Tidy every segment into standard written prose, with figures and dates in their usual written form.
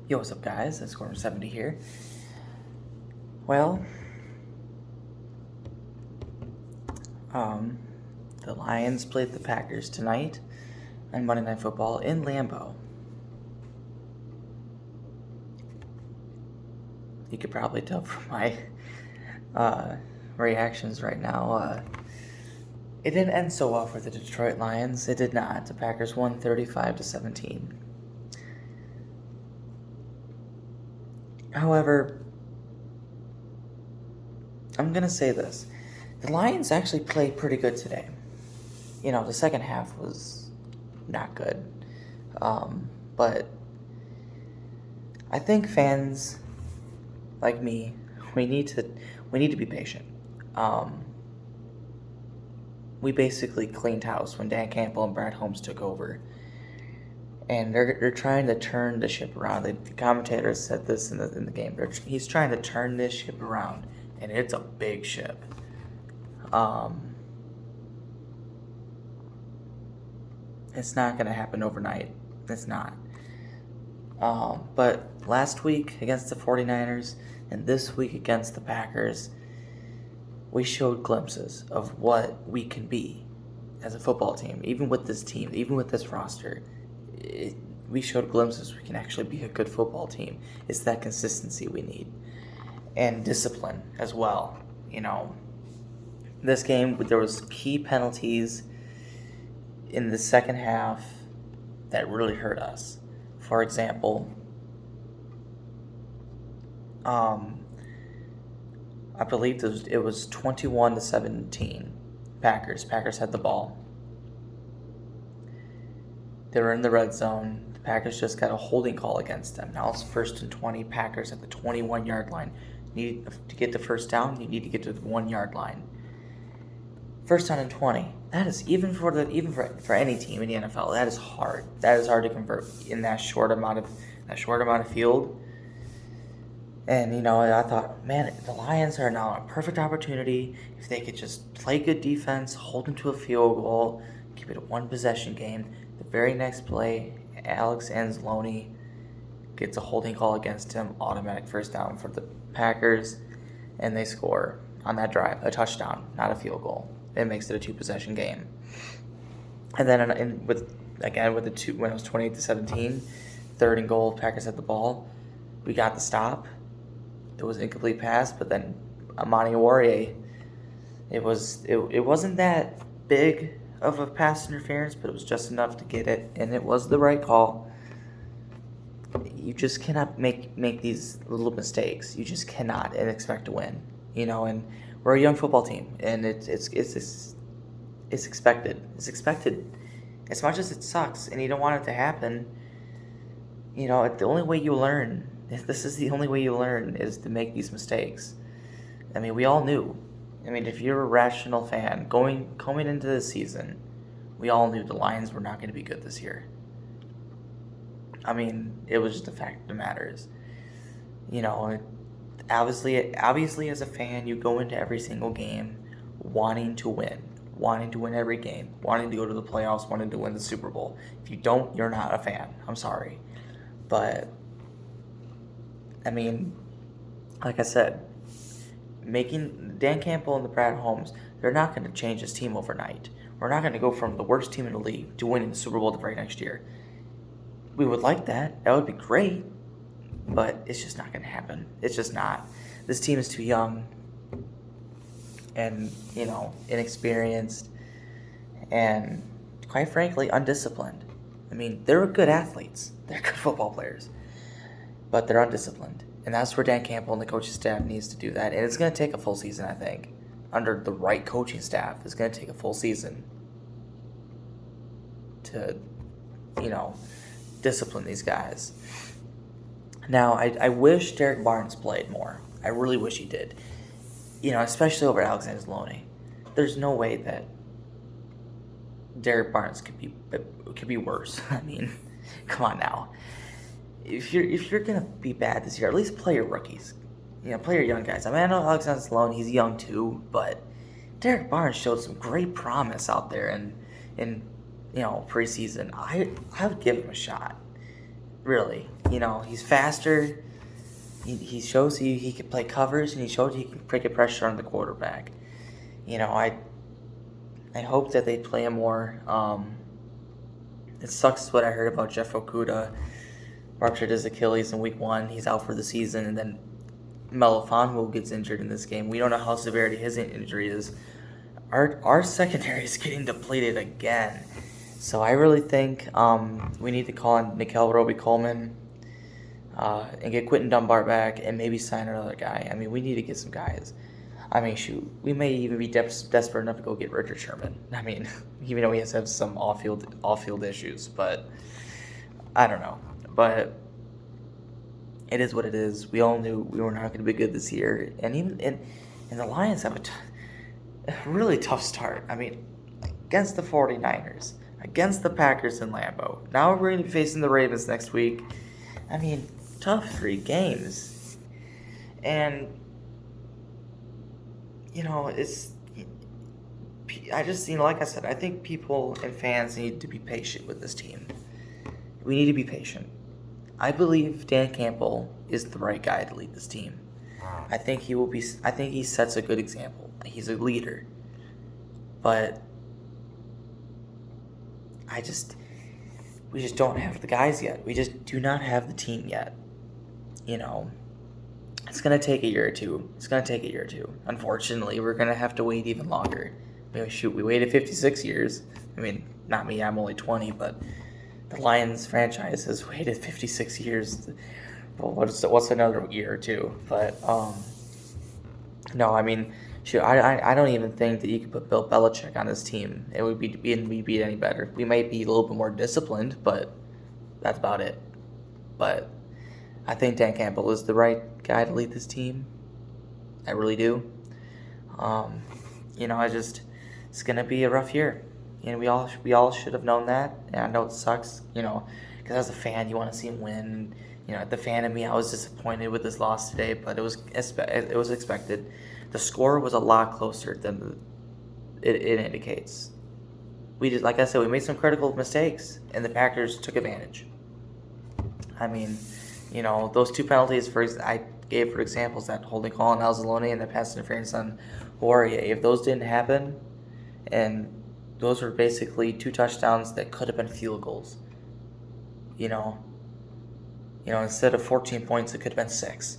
Yo, what's up, guys? It's Corner70 here. Well, um, the Lions played the Packers tonight on Monday Night Football in Lambeau. You could probably tell from my reactions right now. It didn't end so well for the Detroit Lions. It did not. The Packers won 35-17. However, I'm going to say this. The Lions actually played pretty good today. The second half was not good. But I think fans like me, we need to be patient. We basically cleaned house when Dan Campbell and Brad Holmes took over. And they're trying to turn the ship around. The commentators said this in the game. He's trying to turn this ship around, and it's a big ship. It's not going to happen overnight. It's not. But last week against the 49ers and this week against the Packers, we showed glimpses of what we can be as a football team. Even with this team, even with this roster, we showed glimpses we can actually be a good football team. It's that consistency we need. And discipline as well. This game, there was key penalties in the second half that really hurt us. For example, I believe it was 21-17. Packers had the ball. They were in the red zone. The Packers just got a holding call against them. Now it's 1st and 20. Packers at the 21-yard line. Need to get the first down. You need to get to the 1-yard line. First down and 20. That is even for any team in the NFL. That is hard. That is hard to convert in that short amount of field. And I thought, man, the Lions are now a perfect opportunity if they could just play good defense, hold them to a field goal, keep it a one-possession game. The very next play, Alex Anzalone gets a holding call against him, automatic first down for the Packers, and they score on that drive, a touchdown, not a field goal. It makes it a two-possession game. And then with the two, when it was 28-17, 3rd and goal, Packers had the ball. We got the stop. It was an incomplete pass, but then Amani Oruwariye, it wasn't that big of a pass interference, but it was just enough to get it, and it was the right call. You just cannot make these little mistakes. You just cannot and expect to win. And we're a young football team, and it's expected. It's expected. As much as it sucks, and you don't want it to happen. The only way you learn, this is the only way you learn, is to make these mistakes. I mean, we all knew. If you're a rational fan coming into this season, we all knew the Lions were not going to be good this year. It was just the fact of the matter is, obviously as a fan, you go into every single game wanting to win every game, wanting to go to the playoffs, wanting to win the Super Bowl. If you don't, you're not a fan. I'm sorry. But, like I said, making Dan Campbell and the Brad Holmes, they're not going to change this team overnight. We're not going to go from the worst team in the league to winning the Super Bowl the very next year. We would like that. That would be great. But it's just not going to happen. It's just not. This team is too young and, inexperienced and, quite frankly, undisciplined. They're good athletes. They're good football players. But they're undisciplined. And that's where Dan Campbell and the coaching staff needs to do that. And it's going to take a full season, I think. Under the right coaching staff, it's going to take a full season to, discipline these guys. Now, I wish Derek Barnes played more. I really wish he did. Especially over Alex Anzalone. There's no way that Derek Barnes could be worse. Come on now. If you're gonna be bad this year, at least play your rookies. Play your young guys. I know Alex Anzalone, he's young too, but Derek Barnes showed some great promise out there in preseason. I would give him a shot. Really. He's faster. He shows you he can play covers, and he showed he can pick a pressure on the quarterback. I hope that they play him more. It sucks what I heard about Jeff Okuda. Ruptured his Achilles in week 1. He's out for the season, and then Melifonwu gets injured in this game. We don't know how severe his injury is. Our secondary is getting depleted again. So I really think we need to call in Nickel Roby-Coleman and get Quinton Dunbar back and maybe sign another guy. I mean, we need to get some guys. I mean, shoot, we may even be desperate enough to go get Richard Sherman. I mean, even though he has to have some off-field issues, but I don't know. But it is what it is. We all knew we were not going to be good this year, and the Lions have a really tough start. I mean, against the 49ers, against the Packers in Lambeau. Now we're going to be facing the Ravens next week. I mean, tough 3 games, and I just, like I said, I think people and fans need to be patient with this team. We need to be patient. I believe Dan Campbell is the right guy to lead this team. I think he sets a good example. He's a leader. But we just don't have the guys yet. We just do not have the team yet. It's going to take a year or two. Unfortunately, we're going to have to wait even longer. We waited 56 years. I mean, not me, I'm only 20, but the Lions franchise has waited 56 years. Well, what's another year or two? But, no, I mean, I don't even think that you could put Bill Belichick on this team. It would be any better. We might be a little bit more disciplined, but that's about it. But I think Dan Campbell is the right guy to lead this team. I really do. It's gonna be a rough year, and we all should have known that. And I know it sucks, because as a fan, you want to see him win. The fan in me, I was disappointed with his loss today, but it was expected. The score was a lot closer than it indicates. Like I said, we made some critical mistakes, and the Packers took advantage. I mean, those 2 penalties I gave for examples, that holding call on Alzalone and the pass interference on Horia. If those didn't happen, and those were basically 2 touchdowns that could have been field goals. Instead of 14 points, it could have been 6.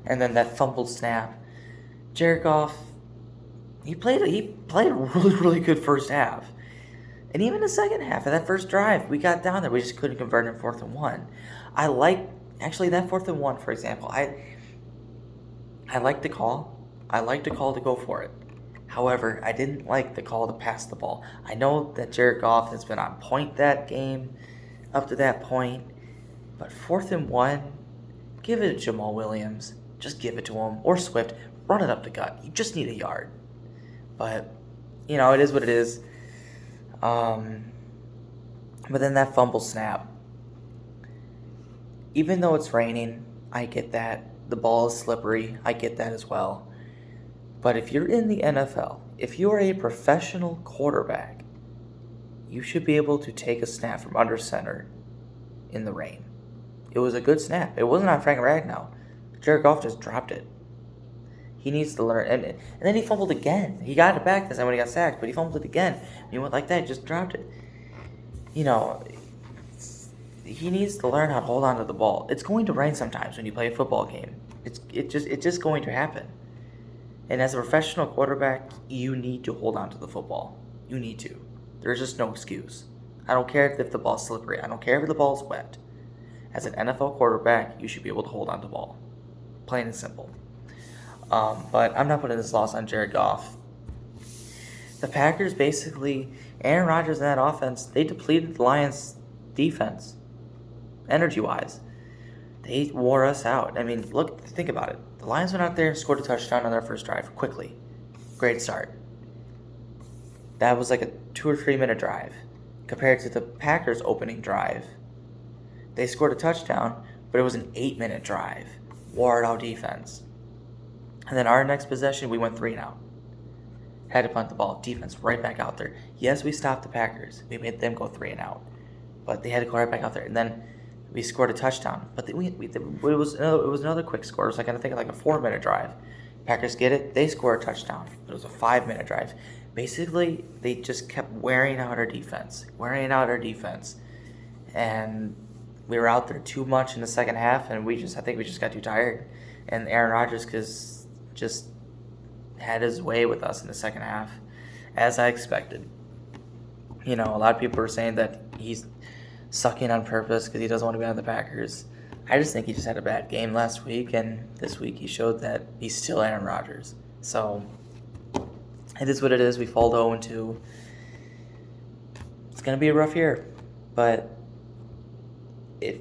And then that fumbled snap. Jared Goff, he played a really, really good first half. And even the second half of that first drive, we got down there. We just couldn't convert in 4th and 1. Actually, that 4th and 1, for example, I like the call. I like the call to go for it. However, I didn't like the call to pass the ball. I know that Jared Goff has been on point that game up to that point. But 4th and 1, give it to Jamal Williams. Just give it to him. Or Swift. Run it up the gut. You just need a yard. But, it is what it is. But then that fumble snap. Even though it's raining, I get that. The ball is slippery. I get that as well. But if you're in the NFL, if you're a professional quarterback, you should be able to take a snap from under center in the rain. It was a good snap. It wasn't on Frank Ragnow. Jared Goff just dropped it. He needs to learn. And then he fumbled again. He got it back this time when he got sacked, but he fumbled it again. He went like that, just dropped it. He needs to learn how to hold on to the ball. It's going to rain sometimes when you play a football game. It's just going to happen. And as a professional quarterback, you need to hold on to the football. You need to. There's just no excuse. I don't care if the ball's slippery. I don't care if the ball's wet. As an NFL quarterback, you should be able to hold on to the ball. Plain and simple. But I'm not putting this loss on Jared Goff. The Packers basically, Aaron Rodgers and that offense, they depleted the Lions' defense, energy-wise. They wore us out. I mean, think about it. The Lions went out there and scored a touchdown on their first drive quickly. Great start. That was like a 2 or 3 minute drive. Compared to the Packers' opening drive, they scored a touchdown, but it was an 8-minute drive. Wore out defense. And then our next possession, we went 3 and out. Had to punt the ball. Defense right back out there. Yes, we stopped the Packers. We made them go 3 and out. but they had to go right back out there. And then we scored a touchdown. But it was another quick score. It was like, I think, like a 4-minute drive. Packers get it. They score a touchdown. It was a 5-minute drive. Basically, they just kept wearing out our defense. And we were out there too much in the second half, and I think we just got too tired. And Aaron Rodgers just had his way with us in the second half, as I expected. A lot of people are saying that he's sucking on purpose because he doesn't want to be on the Packers. I just think he just had a bad game last week, and this week he showed that he's still Aaron Rodgers. So it is what it is. We fall to 0-2. It's going to be a rough year, but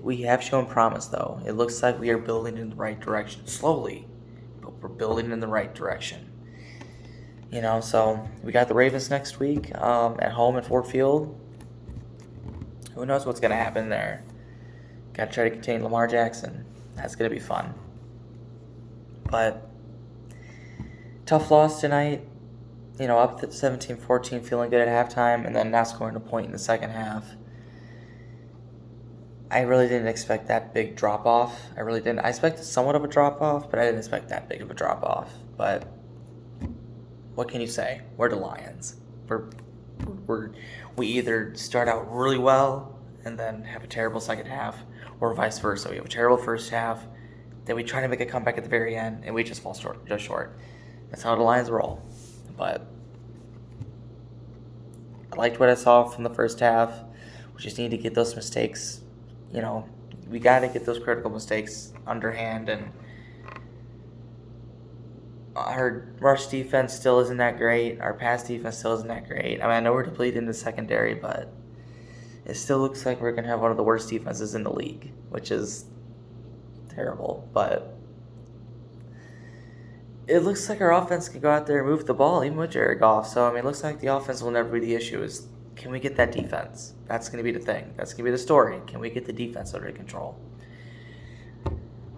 we have shown promise, though. It looks like we are building in the right direction. Slowly, but we're building in the right direction. So we got the Ravens next week at home at Ford Field. Who knows what's going to happen there? Got to try to contain Lamar Jackson. That's going to be fun. But tough loss tonight. Up to 17-14, feeling good at halftime, and then not scoring a point in the second half. I really didn't expect that big drop-off. I really didn't. I expected somewhat of a drop-off, but I didn't expect that big of a drop-off. But what can you say? We're the Lions. We either start out really well and then have a terrible second half, or vice versa. We have a terrible first half, then we try to make a comeback at the very end, and we just fall short. That's how the Lions roll. But I liked what I saw from the first half. We just need to get those mistakes. We got to get those critical mistakes underhand, and our rush defense still isn't that great. Our pass defense still isn't that great. I know we're depleted in the secondary, but it still looks like we're going to have one of the worst defenses in the league, which is terrible. But it looks like our offense can go out there and move the ball, even with Jared Goff. So, it looks like the offense will never be the issue. Can we get that defense? That's going to be the thing. That's going to be the story. Can we get the defense under control?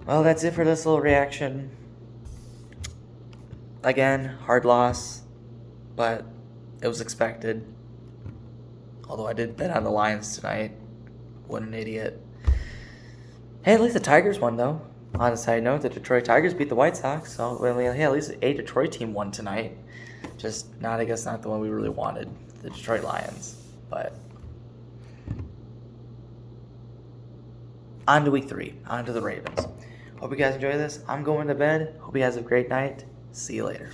Well, that's it for this little reaction. Again, hard loss, but it was expected. Although I did bet on the Lions tonight. What an idiot. Hey, at least the Tigers won, though. On a side note, the Detroit Tigers beat the White Sox, so hey, at least a Detroit team won tonight. Just not the one we really wanted, the Detroit Lions. But on to week 3, on to the Ravens. Hope you guys enjoy this. I'm going to bed. Hope you guys have a great night. See you later.